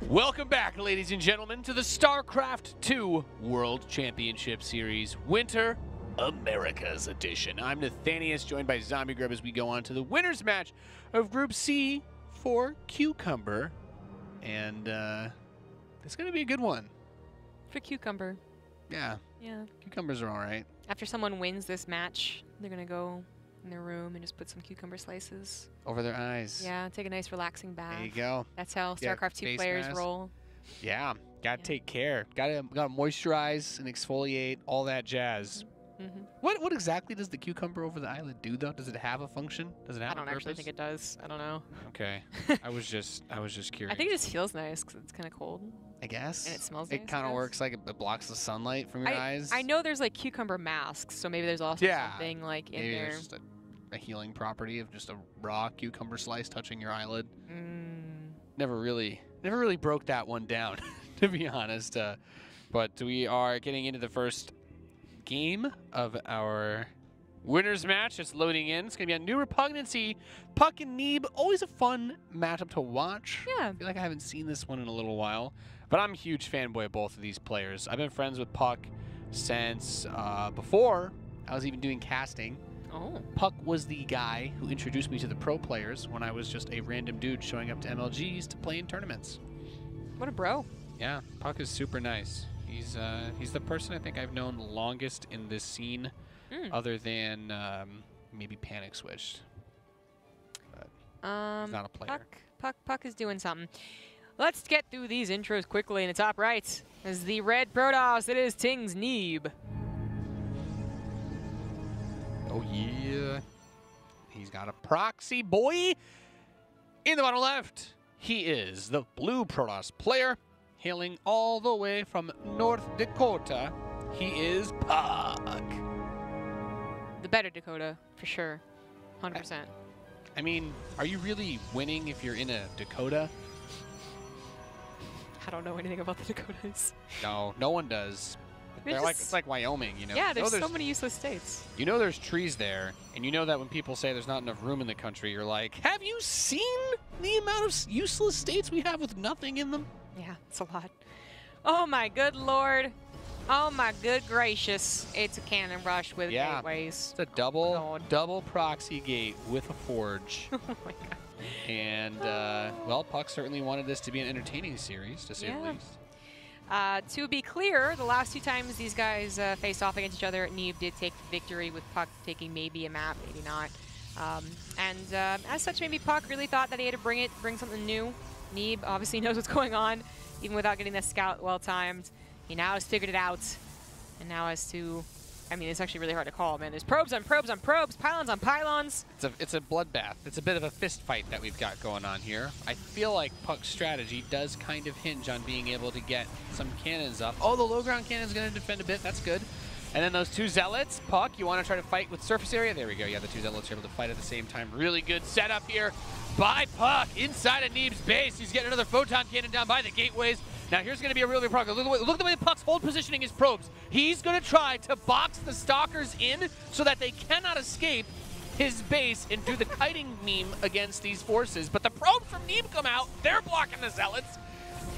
Welcome back, ladies and gentlemen, to the StarCraft 2 World Championship Series Winter Americas Edition. I'm Nathanius, joined by Zombie Grub as we go on to the winner's match of Group C for Cucumber. And it's going to be a good one. For Cucumber. Yeah. Yeah. Cucumbers are all right. After someone wins this match, they're going to go in their room and just put some cucumber slices Over their eyes. Yeah, take a nice relaxing bath. There you go. That's how StarCraft 2 players roll. Yeah. Gotta take care. Gotta moisturize and exfoliate, all that jazz. Mm-hmm. What exactly does the cucumber over the eyelid do, though? Does it have a function? Does it have a purpose? I don't actually think it does. I don't know. Okay. I was just curious. I think it just feels nice because it's kind of cold. I guess. And it smells nice. It kind of works like it blocks the sunlight from your eyes. I know there's like cucumber masks, so maybe there's also something like in there. Maybe there's just a healing property of just a raw cucumber slice touching your eyelid. Never really broke that one down, to be honest. But we are getting into the first game of our winner's match. It's loading in. It's going to be a new repugnancy. puCK and Neeb, always a fun matchup to watch. Yeah. I feel like I haven't seen this one in a little while. But I'm a huge fanboy of both of these players. I've been friends with puCK since before I was even doing casting. Oh. puCK was the guy who introduced me to the pro players when I was just a random dude showing up to MLGs to play in tournaments. What a bro. Yeah, puCK is super nice. He's the person I think I've known the longest in this scene, other than maybe Panic Switched. But he's not a player. puCK is doing something. Let's get through these intros quickly. In the top right is the red Protoss. It is Ting's Neeb. Oh yeah, he's got a proxy boy. In the bottom left, he is the blue Protoss player, hailing all the way from North Dakota. He is puCK. The better Dakota, for sure. 100%. I mean, are you really winning if you're in a Dakota? I don't know anything about the Dakotas. No, no one does. It's like Wyoming, you know? Yeah, there's so many useless states. You know there's trees there, and you know that when people say there's not enough room in the country, you're like, have you seen the amount of useless states we have with nothing in them? Yeah, it's a lot. Oh my good lord. Oh my good gracious. It's a cannon rush with gateways. It's a double proxy gate with a forge. Oh my god. And, well, puCK certainly wanted this to be an entertaining series, to say the least. To be clear, the last two times these guys faced off against each other, Neeb did take victory with puCK taking maybe a map, maybe not. As such, maybe puCK really thought that he had to bring something new. Neeb obviously knows what's going on, even without getting the scout well timed. He now has figured it out, and now has to. I mean, it's actually really hard to call, man. There's probes on probes on probes, pylons on pylons. It's a bloodbath. It's a bit of a fist fight that we've got going on here. I feel like puCK's strategy does kind of hinge on being able to get some cannons up. Oh, the low ground cannon's going to defend a bit. That's good. And then those two zealots. puCK, you want to try to fight with surface area? There we go. Yeah, the two zealots are able to fight at the same time. Really good setup here by puCK inside of Neeb's base. He's getting another photon cannon down by the gateways. Now here's going to be a really big problem. Look at the way puCK's hold positioning his probes. He's going to try to box the stalkers in so that they cannot escape his base and do the kiting meme against these forces. But the probes from Neeb come out. They're blocking the zealots.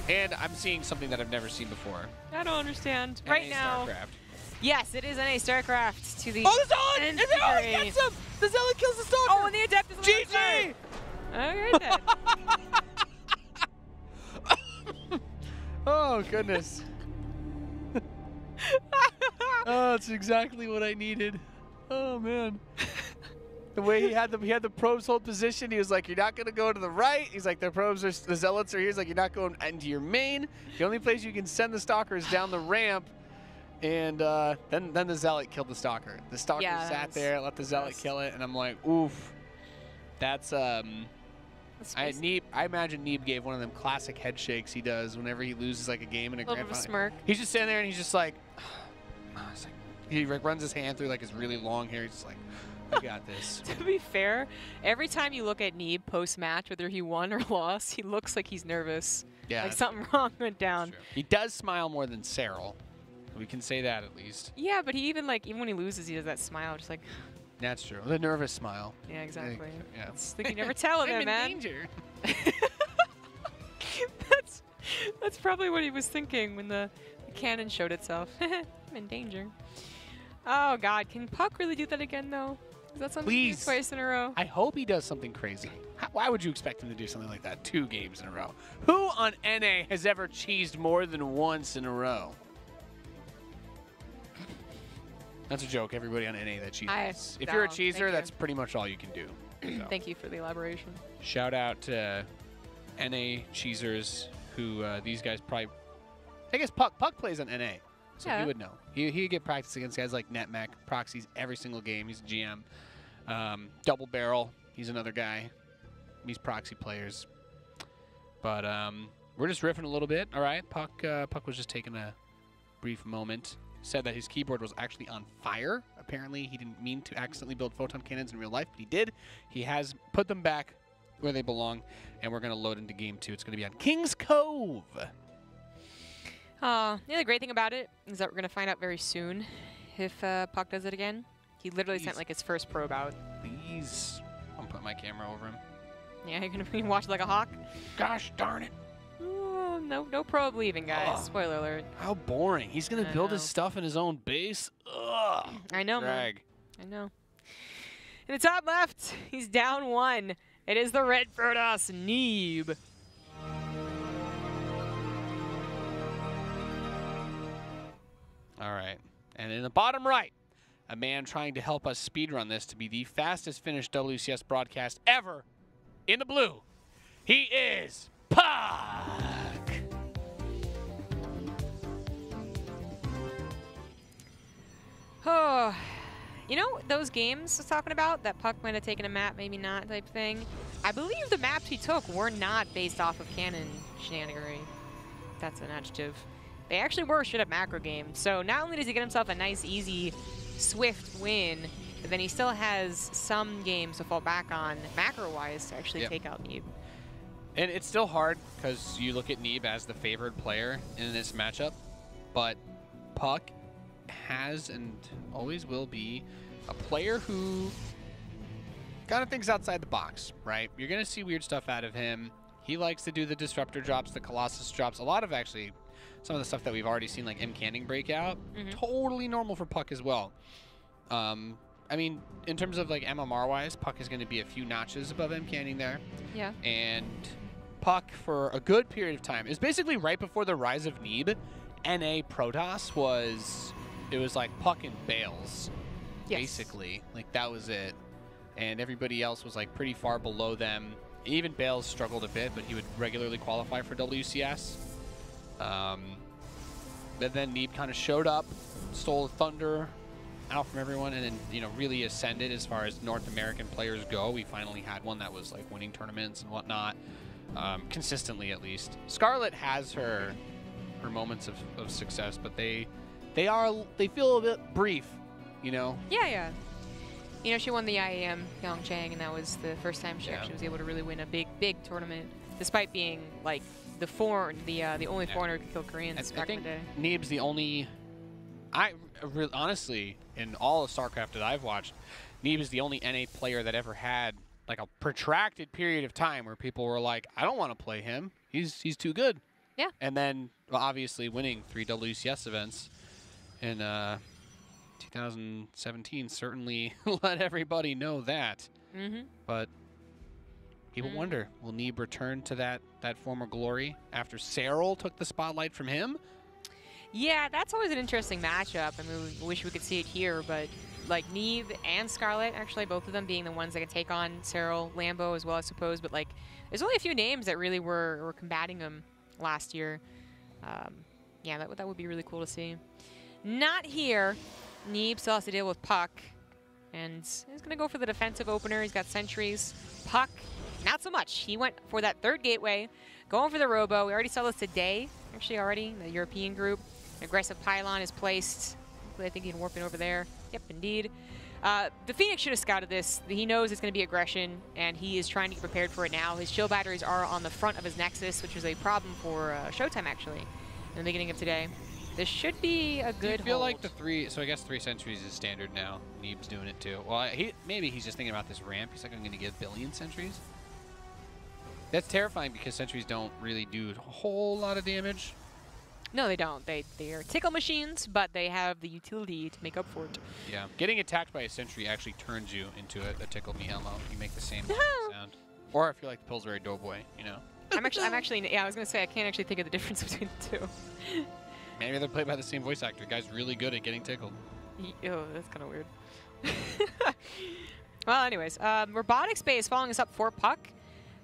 And I'm seeing something that I've never seen before. I don't understand. NA right now. StarCraft. Yes, it is NA StarCraft to the. Oh, the zealot! The zealot gets him! The zealot kills the stalker! Oh, and the adept is on the GG! Okay, then. Oh, goodness. Oh, it's exactly what I needed. Oh, man. The way he had the probes hold position, he was like, you're not going to go to the right. He's like, the zealots are here. He's like, you're not going into your main. The only place you can send the stalker is down the ramp. And then the zealot killed the stalker. The stalker sat there, let the zealot kill it. And I'm like, oof. That's, I imagine Neeb gave one of them classic head shakes he does whenever he loses like a game in a grand final. Smirk. He's just standing there and he's just like, he like runs his hand through like his really long hair. He's just like, I got this. To be fair, every time you look at Neeb post-match, whether he won or lost, he looks like he's nervous. Yeah. Like something wrong went down. He does smile more than Cyril. We can say that at least. Yeah, but he even when he loses, he does that smile, just like. That's true. The nervous smile. Yeah, exactly. Yeah. It's like you never tell him, I'm man. in danger. That's probably what he was thinking when the cannon showed itself. I'm in danger. Oh god, can puCK really do that again though? Is that something he did twice in a row? I hope he does something crazy. Why would you expect him to do something like that 2 games in a row? Who on NA has ever cheesed more than once in a row? That's a joke, everybody on NA that cheeses. If you're a cheeser, that's pretty much all you can do. So. Thank you for the elaboration. Shout out to NA cheesers who these guys probably... I guess puCK plays on NA, so he would know. He'd get practice against guys like NetMech, Proxies every single game. He's a GM. Double Barrel, he's another guy. These Proxy players. But we're just riffing a little bit, all right? puCK was just taking a brief moment. Said that his keyboard was actually on fire. Apparently, he didn't mean to accidentally build photon cannons in real life, but he did. He has put them back where they belong, and we're going to load into Game 2. It's going to be on King's Cove. The other great thing about it is that we're going to find out very soon if puCK does it again. He literally sent like his first probe out. Please. I'm putting my camera over him. Yeah, you're going to watch like a hawk? Gosh darn it. No probe leaving, guys. Spoiler alert. How boring. He's going to build his stuff in his own base. Ugh. I know, Drag. man. I know. In the top left, he's down 1. It is the red Protoss, Neeb. All right. And in the bottom right, a man trying to help us speedrun this to be the fastest finished WCS broadcast ever in the blue. He is puCK. Oh, you know those games I was talking about that puCK might have taken a map, maybe not type thing? I believe the maps he took were not based off of cannon shenanigery. That's an adjective. They actually were straight up macro games. So not only does he get himself a nice, easy, swift win, but then he still has some games to fall back on macro-wise to actually take out Neeb. And it's still hard because you look at Neeb as the favored player in this matchup, but puCK has and always will be a player who kind of thinks outside the box, right? You're going to see weird stuff out of him. He likes to do the Disruptor drops, the Colossus drops, a lot of actually some of the stuff that we've already seen, like M-Canning breakout. Totally normal for puCK as well. I mean, in terms of like MMR-wise, puCK is going to be a few notches above M-Canning there. Yeah. And puCK, for a good period of time, is basically right before the rise of Neeb. NA Protoss was... It was like puCK and Bales, basically. Like, that was it. And everybody else was, like, pretty far below them. Even Bales struggled a bit, but he would regularly qualify for WCS. But then Neeb kind of showed up, stole the thunder out from everyone, and then, you know, really ascended as far as North American players go. We finally had one that was, like, winning tournaments and whatnot, consistently at least. Scarlet has her moments of success, but they feel a bit brief, you know? Yeah. You know, she won the IAM Pyeongchang, and that was the first time she actually was able to really win a big tournament, despite being, like, the only foreigner to kill Koreans back in the day. Neeb's the only... honestly, in all of StarCraft that I've watched, Neeb is the only NA player that ever had, like, a protracted period of time where people were like, I don't want to play him. He's too good. Yeah. And then, well, obviously, winning 3 WCS events in 2017 certainly let everybody know that. But people wonder, will Neeb return to that former glory after Serral took the spotlight from him? Yeah, that's always an interesting matchup. I mean, we wish we could see it here, but like Neeb and Scarlet, actually, both of them being the ones that can take on Serral, Lambo as well, I suppose. But like, there's only a few names that really were combating him last year. Yeah, that would be really cool to see. Not here. Neeb still has to deal with puCK. And he's going to go for the defensive opener. He's got sentries. puCK, not so much. He went for that third gateway, going for the Robo. We already saw this today, actually already, the European group. An aggressive pylon is placed. I think he can warp in over there. Yep, indeed. The Phoenix should have scouted this. He knows it's going to be aggression, and he is trying to get prepared for it now. His shield batteries are on the front of his Nexus, which was a problem for Showtime, actually, in the beginning of today. This should be a good I feel hold. like the 3, so I guess 3 sentries is standard now. Neeb's doing it too. Well, maybe he's just thinking about this ramp. He's like, I'm going to get 1 billion sentries. That's terrifying because sentries don't really do a whole lot of damage. No, they don't. They're tickle machines, but they have the utility to make up for it. Yeah. Getting attacked by a sentry actually turns you into a tickle me ammo. You make the same sound. Or if you're like the Pillsbury Doughboy, you know. I'm actually, yeah, I was going to say, I can't actually think of the difference between the two. Maybe they're played by the same voice actor. The guy's really good at getting tickled. Oh, that's kind of weird. Well, anyways, Robotics Bay is following us up for puCK.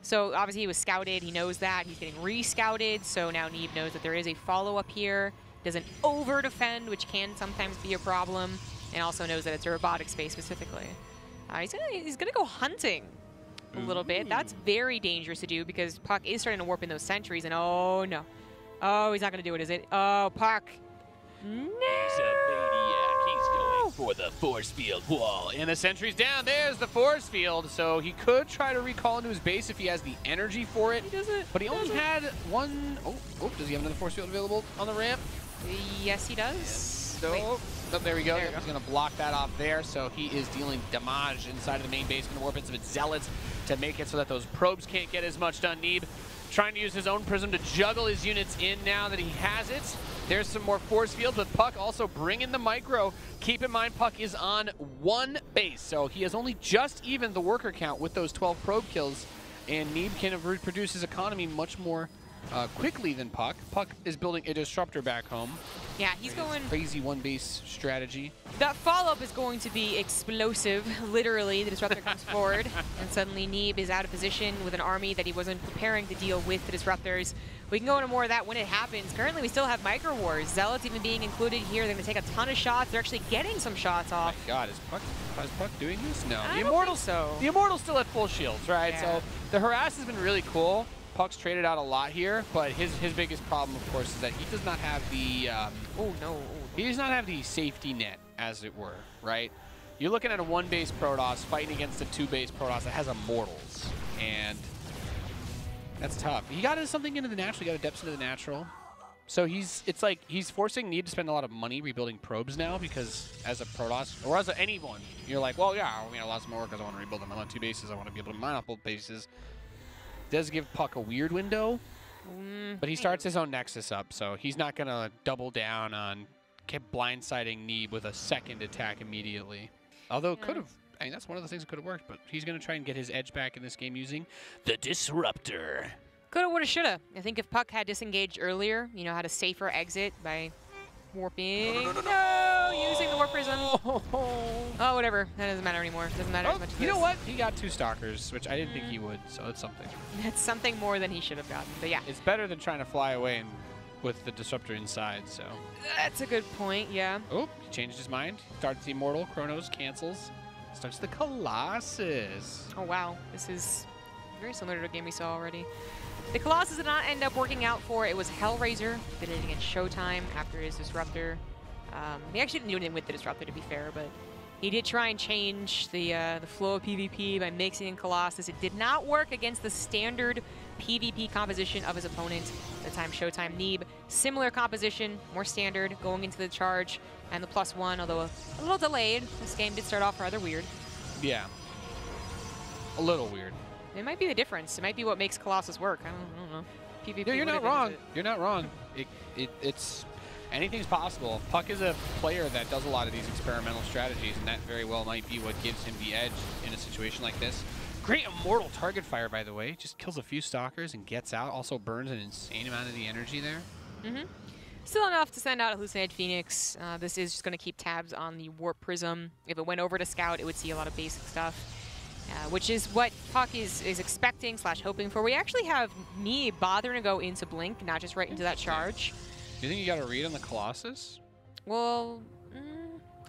So obviously he was scouted. He knows that. He's getting re-scouted. So now Neeb knows that there is a follow-up here. Doesn't over-defend, which can sometimes be a problem. And also knows that it's a Robotics Bay specifically. He's gonna go hunting a little bit. That's very dangerous to do because puCK is starting to warp in those sentries. And oh no. Oh, he's not gonna do it, is it? Oh, puCK. No! He's a maniac. He's going for the force field wall. And the sentry's down. There's the force field. So he could try to recall into his base if he has the energy for it. He doesn't. But he only had one. Oh, does he have another force field available on the ramp? Yes, he does. Yes. Oh, there we go. There you He's going to block that off there. So he is dealing damage inside of the main base. Going to warp in some zealots to make it so that those probes can't get as much done. Neeb trying to use his own prism to juggle his units in now that he has it. There's some more force fields, but puCK also bringing the micro. Keep in mind, puCK is on one base, so he has only just evened the worker count with those 12 probe kills, and Neeb can reproduce his economy much more quickly than puCK. puCK is building a disruptor back home. Yeah, he's going crazy one base strategy. That follow-up is going to be explosive. Literally, the disruptor comes forward, and suddenly Neeb is out of position with an army that he wasn't preparing to deal with the disruptors. We can go into more of that when it happens. Currently, we still have micro wars. Zealots even being included here. They're going to take a ton of shots. They're actually getting some shots off. Oh my God, is puCK doing this? No. I don't think so. The Immortal's still at full shields, right? Yeah. So the harass has been really cool. puCK's traded out a lot here, but his biggest problem, of course, is that he does not have the he does not have the safety net, as it were, right? You're looking at a one-base Protoss fighting against a two-base Protoss that has Immortals, and that's tough. He got something into the natural. He got a depths into the natural. So it's like he's forcing Neeb to spend a lot of money rebuilding probes now because as a Protoss, or as anyone, you're like, well, yeah, I mean, I lost more because I want to rebuild them. I'm on two bases. I want to be able to mine off both bases. Does give puCK a weird window, but he starts his own Nexus up, so he's not going to double down on blindsiding Neeb with a second attack immediately. Although it could have, I mean, that's one of the things that could have worked, but he's going to try and get his edge back in this game using the Disruptor. Coulda, woulda, shoulda. I think if puCK had disengaged earlier, you know, had a safer exit by warping. No, using the warp prism. Oh, whatever. That doesn't matter anymore. Doesn't matter as much as you know what? He got 2 Stalkers, which I didn't think he would, so it's something. That's something more than he should have gotten, but yeah. It's better than trying to fly away with the Disruptor inside, so. That's a good point, yeah. Oh, he changed his mind. Starts the Immortal. Chronos cancels. Starts the Colossus. Oh, wow. This is very similar to a game we saw already. The Colossus did not end up working out for. It was Hellraiser. Did it against Showtime after his Disruptor. He actually didn't do anything with the Disruptor, to be fair, but he did try and change the flow of PvP by mixing in Colossus. It did not work against the standard PvP composition of his opponent at the time, Showtime. Neeb, similar composition, more standard, going into the charge, and the +1, although a little delayed. This game did start off rather weird. Yeah. A little weird. It might be the difference. It might be what makes Colossus work. I don't know. PvP. No, you're not wrong. You're not wrong. It's anything's possible. puCK is a player that does a lot of these experimental strategies, and that very well might be what gives him the edge in a situation like this. Great Immortal target fire, by the way. Just kills a few Stalkers and gets out. Also burns an insane amount of the energy there. Still enough to send out a Hallucinated Phoenix. This is just going to keep tabs on the Warp Prism. If it went over to Scout, it would see a lot of basic stuff. Which is what puCK is expecting / hoping for. We actually have Neeb bothering to go into Blink, not just right into that charge. Do you think you got a read on the Colossus? Well,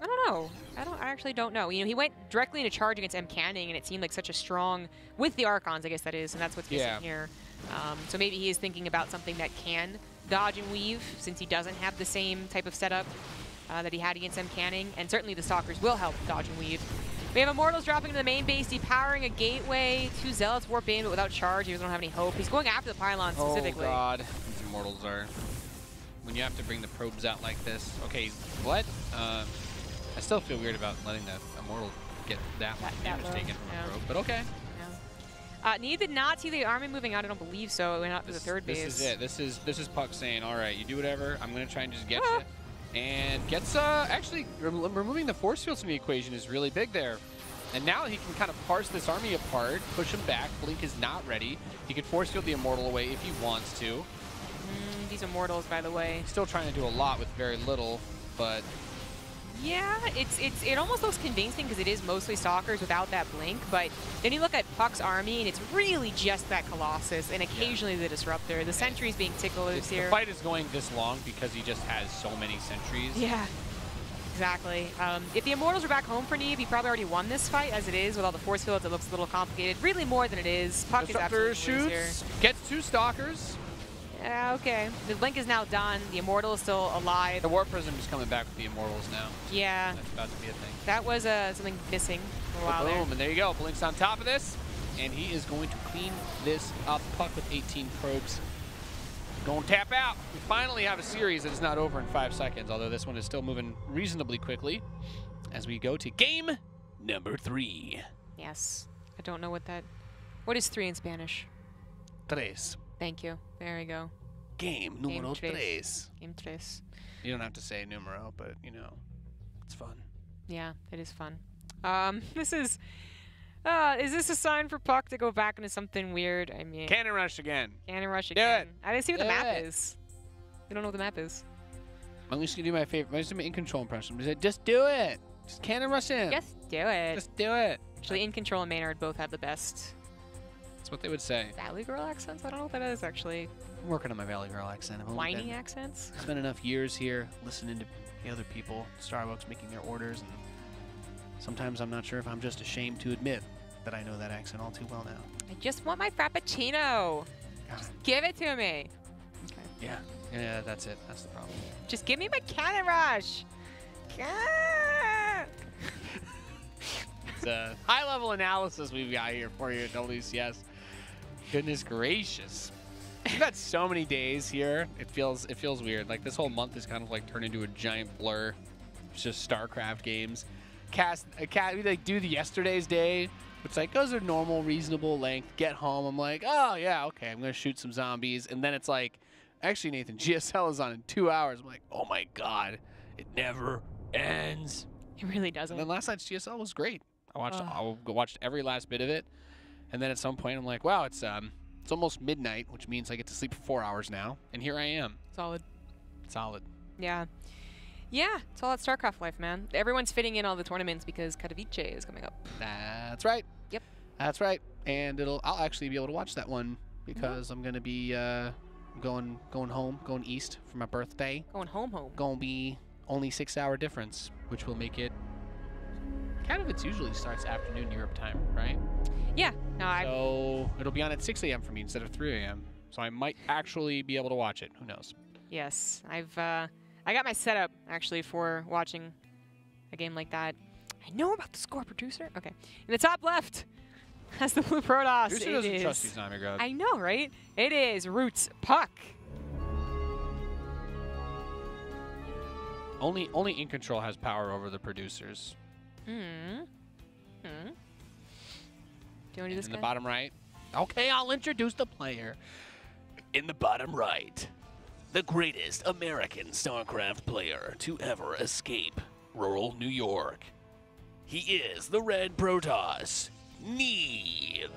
I don't know. I actually don't know. You know, he went directly into charge against M. Canning, and it seemed like such a strong, with the Archons, I guess that is, and that's what's missing here. So maybe he is thinking about something that can dodge and weave, since he doesn't have the same type of setup that he had against M. Canning, and certainly the Stalkers will help dodge and weave. We have Immortals dropping into the main base, depowering a gateway. 2 Zealots warp in, but without charge. He doesn't have any hope. He's going after the pylon specifically. Oh, God. These Immortals are... When you have to bring the probes out like this. Okay, what? I still feel weird about letting the Immortal get that much damage taken from a probe, but okay. Neeb did not see the army moving out. I don't believe so. It went out to the third base. This is it. This is puCK saying, all right, you do whatever. I'm going to try and just get you. And gets, actually, removing the force fields from the equation is really big there. And now he can kind of parse this army apart, push him back. Blink is not ready. He can force field the Immortal away if he wants to. These Immortals, by the way. Still trying to do a lot with very little, but... Yeah, it almost looks convincing because it is mostly Stalkers without that Blink, but then you look at puCK's army and it's really just that Colossus and occasionally the Disruptor. The Sentry's being ticklers here. The fight is going this long because he just has so many Sentries. Yeah, exactly. If the Immortals were back home for Neeb, he probably already won this fight. As it is, with all the force fields, it looks a little complicated. Really more than it is. puCK is absolutely shoots, here. gets 2 Stalkers. Yeah, okay. The Blink is now done. The Immortal is still alive. The Warp Prism is coming back with the Immortals now. Yeah. That's about to be a thing. That was something missing for a while there. Boom, and there you go. Blink's on top of this, and he is going to clean this up. puCK with 18 probes. Going to tap out. We finally have a series that is not over in 5 seconds, although this one is still moving reasonably quickly as we go to game number 3. Yes. I don't know what that... What is 3 in Spanish? Tres. Thank you. There we go. Game numero tres. Game tres. You don't have to say numero, but, you know, it's fun. Yeah, it is fun. This is this a sign for puCK to go back into something weird? I mean... Cannon Rush again. Cannon Rush Do again. it. I didn't see what the Do map it. is. We don't know what the map is. I'm just going to do my favorite. I'm just going to In Control impression. Just do it. Just Cannon Rush in. Just do it. Just do it. Actually, In Control and Maynard both have the best... That's what they would say. Valley Girl accents? I don't know what that is, actually. I'm working on my Valley Girl accent. Whiny accents? I've spent enough years here listening to the other people, Starbucks, making their orders, and sometimes I'm not sure if I'm just ashamed to admit that I know that accent all too well now. I just want my Frappuccino. Just give it to me. Okay. Yeah, that's it. That's the problem. Just give me my Cannon Rush. It's a high-level analysis we've got here for you at WCS. Goodness gracious. We've had so many days here. It feels weird. Like this whole month is kind of like turned into a giant blur. It's just StarCraft games. We like do the yesterday's day. It's like those are normal, reasonable length. Get home. I'm like, oh yeah, okay. I'm gonna shoot some zombies, and then it's like, actually, Nathan, GSL is on in 2 hours. I'm like, oh my god, it never ends. It really doesn't. And then last night's GSL was great. I watched every last bit of it, and then at some point I'm like, wow, it's almost midnight, which means I get to sleep for 4 hours now, and here I am. Solid. Solid. Yeah. Yeah, it's all that StarCraft life, man. Everyone's fitting in all the tournaments because Katowice is coming up. That's right. Yep. That's right. And I'll actually be able to watch that one because I'm gonna be going home, going east for my birthday. Going home. Gonna be only 6 hour difference, which will make it kind of, it usually starts afternoon Europe time, right? Yeah. No, So it'll be on at 6 a.m. for me instead of 3 a.m. So I might actually be able to watch it. Who knows? Yes, I got my setup actually for watching a game like that. I know about the score, producer. Okay, in the top left, that's the blue Protoss. Producer doesn't trust you, Zombie. I know, right? It is Roots puCK. Only In Control has power over the producers. Do you want to do this In guy? the bottom right. Okay, I'll introduce the player. In the bottom right, the greatest American StarCraft player to ever escape rural New York. He is the red Protoss, Neeb.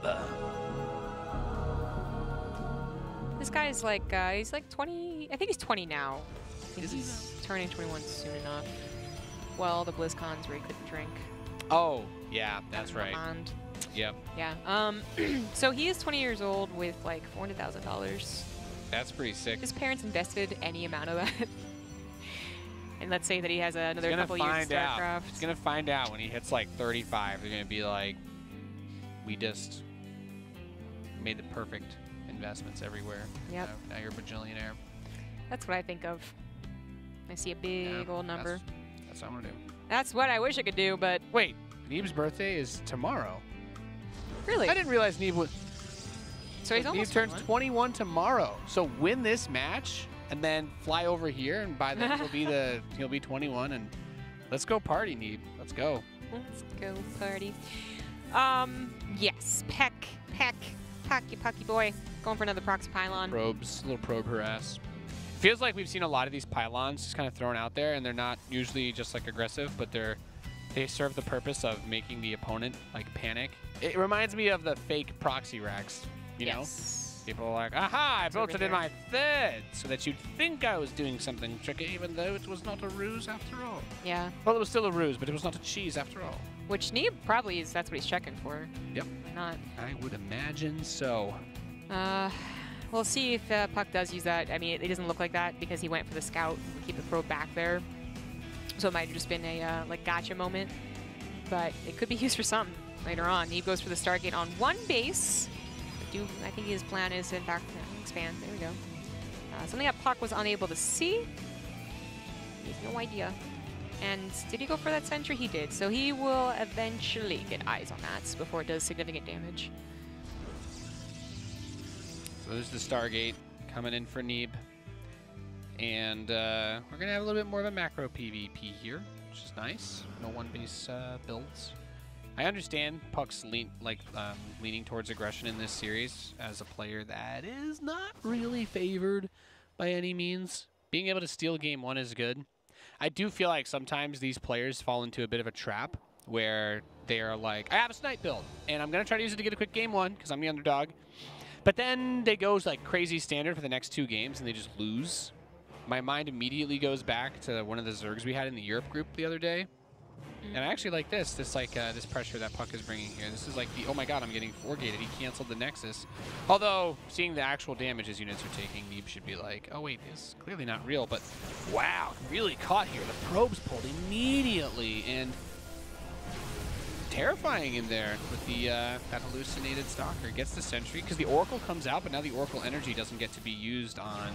This guy is like, he's like 20, I think he's 20 now. I think Is he he's turning 21 soon enough. Well, the BlizzCons where he couldn't drink. Oh, yeah, that's right. Vermont. Yep. Yeah. So he is 20 years old with like $400,000. That's pretty sick. His parents invested any amount of that. And let's say that he has another couple years of StarCraft. He's going to find out when he hits like 35. They're going to be like, we just made the perfect investments everywhere. Yep. Now you're a bajillionaire. That's what I think of. I see a big old number. That's what I'm going to do. That's what I wish I could do, but... Wait, Neeb's birthday is tomorrow. Really? I didn't realize Neeb was... So he's almost Neeb turns 21 tomorrow. So win this match and then fly over here, and by then he'll be 21, and let's go party, Neeb. Let's go. Let's go party. Yes, PvP. heck? Pucky boy. Going for another proxy pylon. Probes, little probe harass. Feels like we've seen a lot of these pylons just kind of thrown out there, and they're not usually just like aggressive, but they serve the purpose of making the opponent like panic. It reminds me of the fake proxy racks, you know? People are like, aha, I built it in my third, so that you'd think I was doing something tricky, even though it was not a ruse after all. Yeah. Well, it was still a ruse, but it was not a cheese after all. Which Neeb probably is, that's what he's checking for. Yep. Why not? I would imagine so. We'll see if puCK does use that. I mean, it doesn't look like that because he went for the scout and keep the probe back there. So it might have just been a like gotcha moment, but it could be used for something later on. Neeb goes for the Stargate on one base. I think his plan is to, in fact, expand. There we go. Something that puCK was unable to see. He has no idea. And did he go for that sentry? He did. So he will eventually get eyes on that before it does significant damage. So there's the Stargate coming in for Neeb. And we're going to have a little bit more of a macro PvP here, which is nice. No one-base builds. I understand puCK's leaning towards aggression in this series as a player that is not really favored by any means. Being able to steal game one is good. I do feel like sometimes these players fall into a bit of a trap where they are like, I have a snipe build, and I'm going to try to use it to get a quick game one because I'm the underdog. But then they go like crazy standard for the next 2 games, and they just lose. My mind immediately goes back to one of the Zergs we had in the Europe group the other day. And I actually like this pressure that puCK is bringing here. This is like the, oh my god, I'm getting 4-gated. He canceled the Nexus. Although, seeing the actual damage his units are taking, Neeb should be like, oh wait, it's clearly not real. But wow, really caught here. The probes pulled immediately, and terrifying in there with the that hallucinated Stalker. Gets the Sentry, because the Oracle comes out, but now the Oracle energy doesn't get to be used on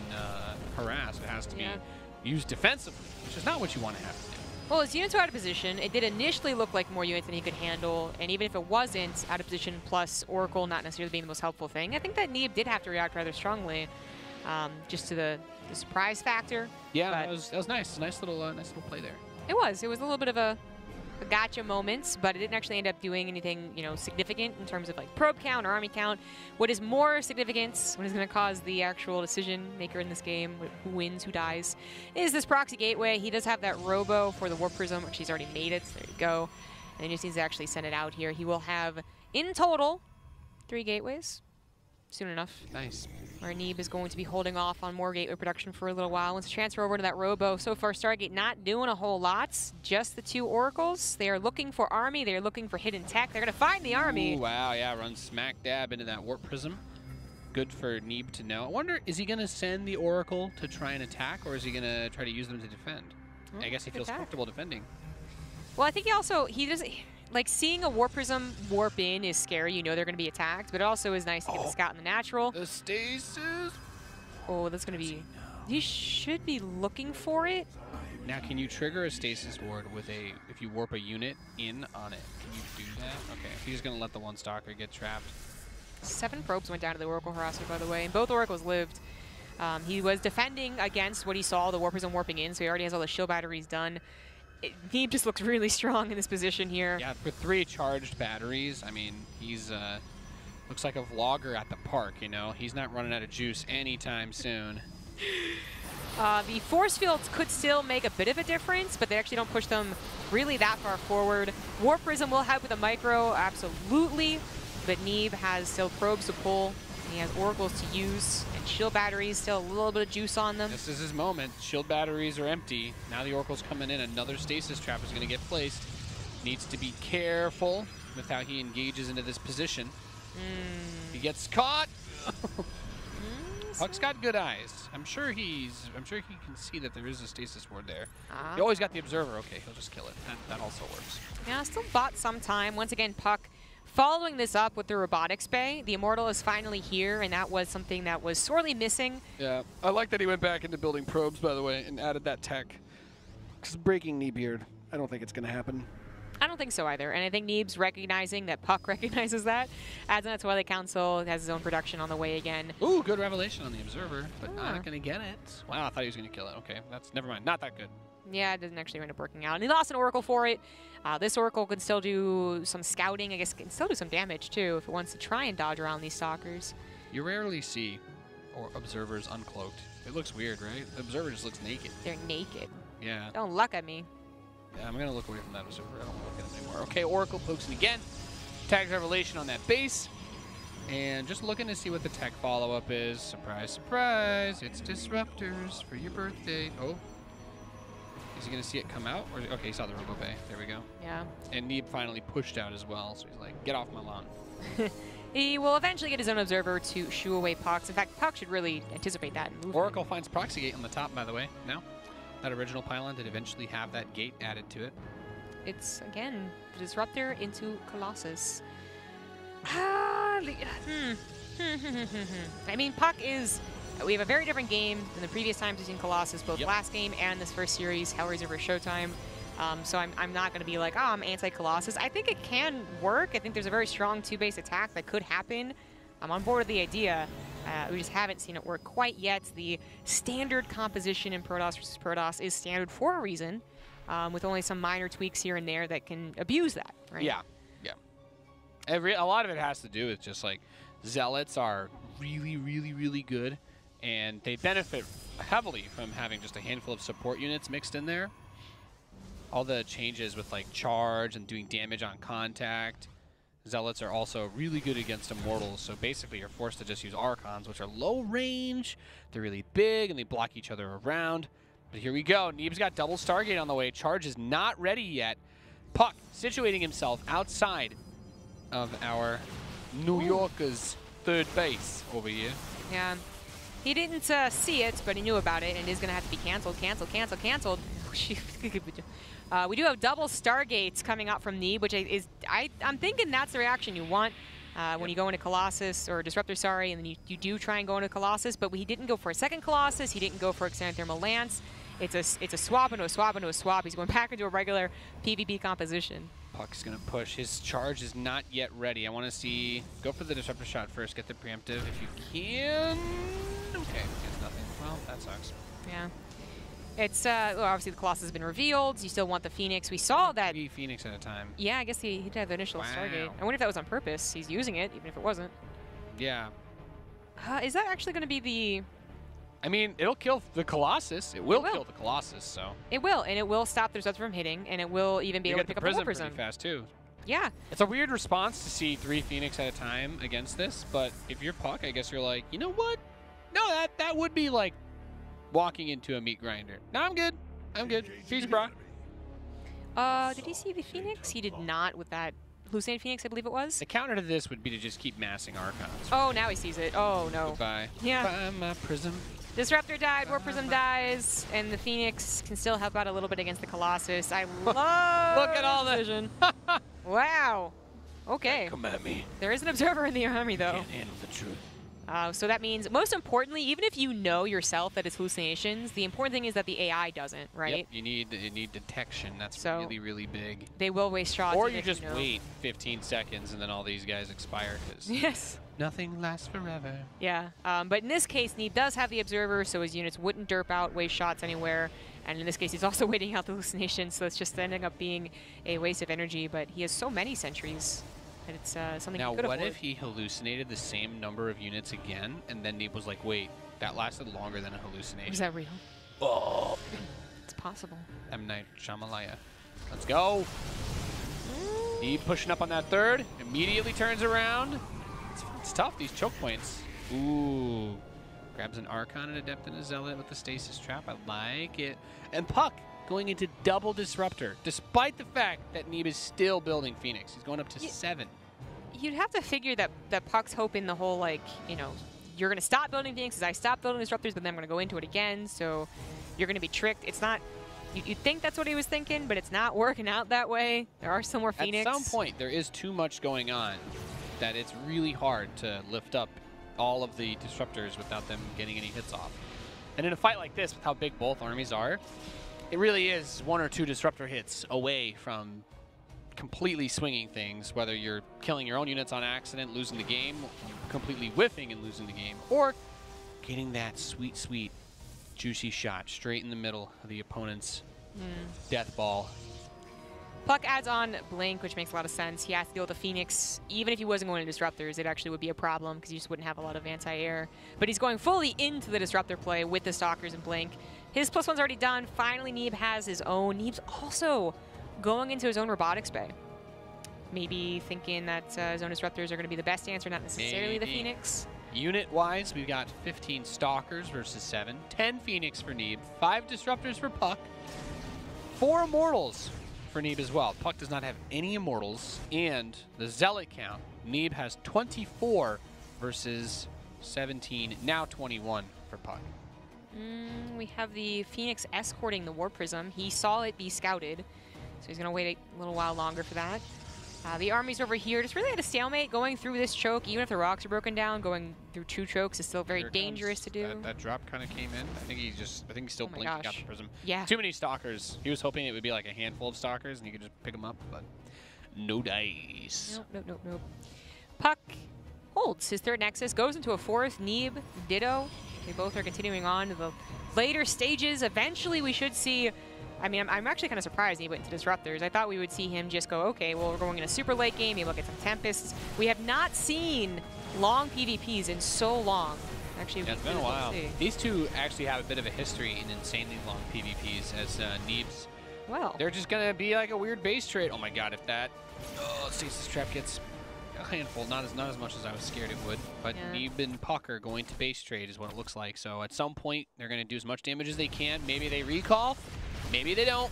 Harass. It has to be used defensively, which is not what you want to have to do. Well, his units are out of position. It did initially look like more units than he could handle, and even if it wasn't out of position plus Oracle not necessarily being the most helpful thing, I think that Neeb did have to react rather strongly, just to the surprise factor. Yeah, that was nice. Nice little play there. It was a little bit of a gotcha moment, but it didn't actually end up doing anything, you know, significant in terms of like probe count or army count. What is more significant, what is going to cause the actual decision maker in this game, who wins, who dies, is this proxy gateway. He does have that robo for the warp prism, which he's already made it. So there you go. And he just needs to actually send it out here. He will have in total 3 gateways soon enough. Nice. Where Neeb is going to be holding off on more gateway production for a little while. Wants to transfer over to that robo. So far, Stargate not doing a whole lot. Just the 2 oracles. They are looking for army. They are looking for hidden tech. They're going to find the army. Ooh, wow, yeah, runs smack dab into that warp prism. Good for Neeb to know. I wonder, is he going to send the oracle to try and attack, or is he going to try to use them to defend? I guess he feels comfortable defending. Well, I think he doesn't. Like, seeing a warp prism warp in is scary. You know they're going to be attacked, but it also is nice to get the scout in the natural. The stasis. Oh, that's going to be... He should be looking for it. Now, can you trigger a stasis ward with if you warp a unit in on it? Can you do that? Okay, he's going to let the 1 stalker get trapped. 7 probes went down to the Oracle Harasser, by the way, and both Oracles lived. He was defending against what he saw, the warp prism warping in, so he already has all the shield batteries done. Neeb just looks really strong in this position here. Yeah, for 3 charged batteries, I mean, he's looks like a vlogger at the park, you know? He's not running out of juice anytime soon. The force fields could still make a bit of a difference, but they actually don't push them really that far forward. Warp Prism will help with a micro, absolutely, but Neeb has still probes to pull, and he has oracles to use, and shield batteries, still a little bit of juice on them. This is his moment. Shield batteries are empty. Now the oracle's coming in. Another stasis trap is going to get placed. Needs to be careful with how he engages into this position. He gets caught. puCK's got good eyes. I'm sure he can see that there is a stasis ward there. He always got the observer. Okay, he'll just kill it. That also works. Yeah, still bought some time. Once again, puCK following this up with the robotics bay. The Immortal is finally here, and that was something that was sorely missing. Yeah, I like that he went back into building probes, by the way, and added that tech. Because breaking Neeb, I don't think it's going to happen. I don't think so either, and I think Neeb's recognizing that puCK recognizes that. Adds on to Twilight Council, has his own production on the way again. Ooh, good revelation on the Observer, but not going to get it. Wow, I thought he was going to kill it. Okay, that's never mind. Not that good. Yeah, it doesn't actually end up working out. And he lost an Oracle for it. This Oracle can still do some scouting. I guess it can still do some damage, too, if it wants to try and dodge around these stalkers. You rarely see observers uncloaked. It looks weird, right? The observer just looks naked. They're naked. Yeah. Don't look at me. Yeah, I'm going to look away from that observer. I don't want to look at it anymore. Okay, Oracle pokes it again. Tags Revelation on that base. And just looking to see what the tech follow-up is. Surprise, surprise. It's Disruptors for your birthday. Oh. Is he going to see it come out? Or, okay, he saw the Robo Bay. There we go. Yeah. And Neeb finally pushed out as well. So he's like, get off my lawn. He will eventually get his own observer to shoo away puCK. In fact, puCK should really anticipate that and move. Oracle finds Proxy Gate on the top, by the way, now. That original pylon did eventually have that gate added to it. It's, again, the Disruptor into Colossus. I mean, puCK is... We have a very different game than the previous times we've seen Colossus, both last game and this first series, Hellraiser vs. Showtime. So I'm not going to be like, oh, I'm anti-Colossus. I think it can work. I think there's a very strong 2-base attack that could happen. I'm on board with the idea. We just haven't seen it work quite yet. The standard composition in Protoss vs. Protoss is standard for a reason, with only some minor tweaks here and there that can abuse that, right? Yeah, yeah. A lot of it has to do with just like Zealots are really, really, really good, and they benefit heavily from having just a handful of support units mixed in there. All the changes with like charge and doing damage on contact. Zealots are also really good against Immortals, so basically you're forced to just use Archons, which are low range, they're really big, and they block each other around. But here we go, Neeb's got double Stargate on the way, charge is not ready yet. puCK situating himself outside of our New Yorkers' third base over here. Yeah. He didn't see it, but he knew about it, and it is going to have to be canceled, canceled. We do have double Stargates coming out from Neeb, which is, I'm thinking that's the reaction you want when you go into Colossus, or Disruptor, sorry, and then you do try and go into Colossus, but he didn't go for a second Colossus, he didn't go for Extended Thermal Lance. It's a swap into a swap into a swap. He's going back into a regular PvP composition. puCK's going to push. His charge is not yet ready. I want to see... Go for the Disruptor shot first. Get the preemptive if you can. Okay, it's nothing. Well, that sucks. Yeah. It's, well, obviously the Colossus has been revealed. You still want the Phoenix. We saw that... 3 Phoenix at a time. Yeah, I guess he did have the initial Stargate. I wonder if that was on purpose. He's using it, even if it wasn't. Yeah. Is that actually going to be the... I mean, it'll kill the Colossus. It will kill the Colossus, so... It will, and it will stop the Disruptor from hitting, and it will even be able to pick up the Prism pretty fast, too. Yeah. It's a weird response to see 3 Phoenix at a time against this, but if you're puCK, I guess you're like, you know what? No, that would be like walking into a meat grinder. No, I'm good. I'm good. Peace, brah. Did he see the Phoenix? He did not with that Hallucinated Phoenix, I believe it was. The counter to this would be to just keep massing Archons. Oh, now he sees it. Oh, no. Goodbye. Yeah. Goodbye, my Prism. Disruptor died, War Prism dies, and the Phoenix can still help out a little bit against the Colossus. I love Look at all the vision. Wow. Okay. Come at me. There is an observer in the army, though. Can't handle the truth. So that means, most importantly, even if you know yourself that it's hallucinations, the important thing is that the AI doesn't, right? Yep, you need detection. That's really, really big. They will waste shots. Or you just wait 15 seconds and then all these guys expire. Yes. Nothing lasts forever. Yeah, but in this case, Neeb does have the observer, so his units wouldn't derp out, waste shots anywhere. And in this case, he's also waiting out the hallucination, so it's just ending up being a waste of energy. But he has so many sentries. And it's something now, he could what afford. if he hallucinated the same number of units again, and then Neeb was like, wait, that lasted longer than a hallucination? Is that real? Oh. It's possible. M. Night Shyamalan. Let's go. Neeb pushing up on that third. Immediately turns around. It's tough, these choke points. Ooh. Grabs an Archon and Adept and a Zealot with the Stasis Trap. I like it. And puCK going into double Disruptor, despite the fact that Neeb is still building Phoenix. He's going up to 7. You'd have to figure that puCK's hoping the whole, like, you know, you're going to stop building Phoenixes, I stop building Disruptors, but then I'm going to go into it again, so you're going to be tricked. It's not... You'd think that's what he was thinking, but it's not working out that way. There are some more Phoenix. At some point, there is too much going on that it's really hard to lift up all of the Disruptors without them getting any hits off. And in a fight like this, with how big both armies are, it really is 1 or 2 Disruptor hits away from completely swinging things, whether you're killing your own units on accident, losing the game, completely whiffing and losing the game, or getting that sweet, sweet, juicy shot straight in the middle of the opponent's Death ball. puCK adds on Blink, which makes a lot of sense. He has to deal with the Phoenix. Even if he wasn't going to Disruptors, it actually would be a problem because you just wouldn't have a lot of anti-air. But he's going fully into the Disruptor play with the Stalkers and Blink. His +1's already done. Finally, Neeb has his own. Neeb's also going into his own Robotics Bay. Maybe thinking that his own Disruptors are going to be the best answer, not necessarily the Phoenix. Unit-wise, we've got 15 Stalkers versus 7. 10 Phoenix for Neeb. 5 Disruptors for puCK. 4 Immortals for Neeb as well. puCK does not have any Immortals. And the Zealot count, Neeb has 24 versus 17, now 21 for puCK. We have the Phoenix escorting the War Prism. He saw it be scouted, so he's going to wait a little while longer for that. The army's over here, just really at a stalemate, going through this choke. Even if the rocks are broken down, going through 2 chokes is still very dangerous to do. That drop kind of came in. I think he still blinked and got the prism. Yeah. Too many Stalkers. He was hoping it would be like a handful of Stalkers and you could just pick them up, but no dice. Nope. puCK holds his 3rd Nexus, goes into a 4th. Neeb, ditto. They both are continuing on to the later stages. Eventually, we should see. I mean, I'm actually kind of surprised he went to Disruptors. I thought we would see him just go, okay, well, we're going in a super late game. Maybe we'll get some Tempests. We have not seen long PvPs in so long. Actually, yeah, it's been a while. These two actually have a bit of a history in insanely long PvPs as Neeb's. Well, they're just going to be like a weird base trade. Oh my god, if that Stasis Trap gets a handful, not as much as I was scared it would, but yeah. Neeb and puCK are going to base trade is what it looks like. So at some point, they're going to do as much damage as they can. Maybe they recall. Maybe they don't.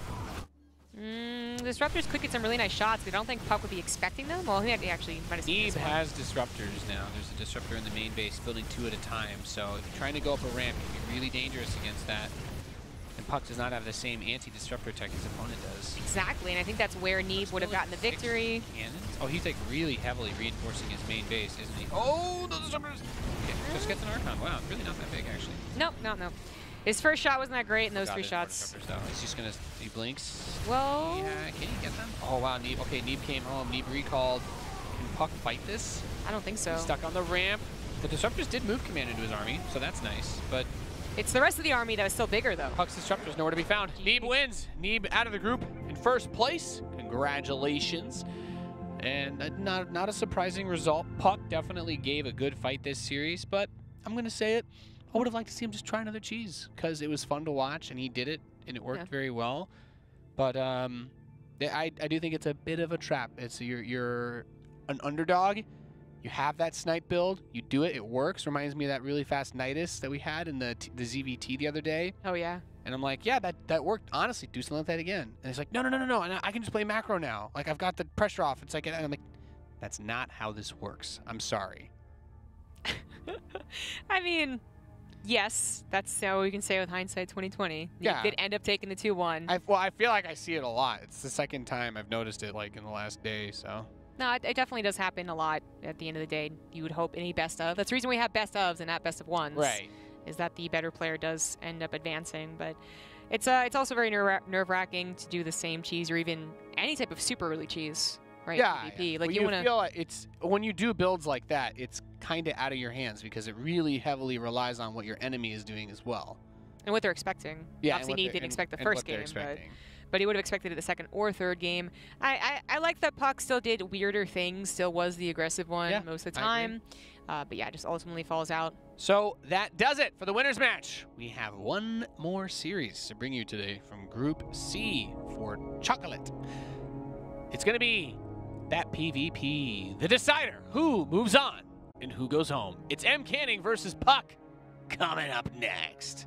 Disruptors could get some really nice shots, but I don't think puCK would be expecting them. Well, he actually might have seen Neeb has Disruptors now. There's a Disruptor in the main base, building 2 at a time. So if you're trying to go up a ramp, you can be really dangerous against that. And puCK does not have the same anti-Disruptor tech his opponent does. Exactly, and I think that's where Neeb would have gotten the victory. Cannons? Oh, he's like really heavily reinforcing his main base, isn't he? Oh, those Disruptors! Okay, just gets an Archon. Wow, really not that big, actually. Nope. His first shot wasn't that great in those 3 shots. He's just gonna, he blinks. Well, yeah, can he get them? Oh wow, Neeb. Okay, Neeb came home. Neeb recalled. Can puCK fight this? I don't think so. He's stuck on the ramp. The Disruptors did move command into his army, so that's nice. But it's the rest of the army that was still bigger, though. puCK's Disruptors nowhere to be found. Neeb wins. Neeb out of the group in 1st place. Congratulations. And not a surprising result. puCK definitely gave a good fight this series, but I'm gonna say it. I would have liked to see him just try another cheese because it was fun to watch and he did it and it worked very well. But I do think it's a bit of a trap. It's you're an underdog. You have that snipe build. You do it. It works. Reminds me of that really fast Nidus that we had in the ZVT the other day. Oh, yeah. And I'm like, yeah, that worked. Honestly, do something like that again. And it's like, no. And I can just play macro now. Like, I've got the pressure off. It's like, and I'm like, that's not how this works. I'm sorry. I mean, yes, that's how we can say with hindsight 2020. Yeah. You did end up taking the 2-1. Well, I feel like I see it a lot. It's the 2nd time I've noticed it, like, in the last day, so. No, it definitely does happen a lot at the end of the day. You would hope any best of. That's the reason we have best ofs and not best of ones. Right. Is that the better player does end up advancing. But it's also very nerve-wracking to do the same cheese or even any type of super early cheese. Right, yeah, PvP. Like when you feel like it's when you do builds like that, it's kind of out of your hands because it really heavily relies on what your enemy is doing as well. And what they're expecting. Yeah, obviously, Neeb didn't expect the first game, but he would have expected it the 2nd or 3rd game. I like that puCK still did weirder things, still was the aggressive one most of the time. But yeah, just ultimately falls out. So that does it for the winners match. We have one more series to bring you today from Group C for Chocolate. It's going to be that PvP, the decider, who moves on and who goes home. It's M Canning versus puCK coming up next.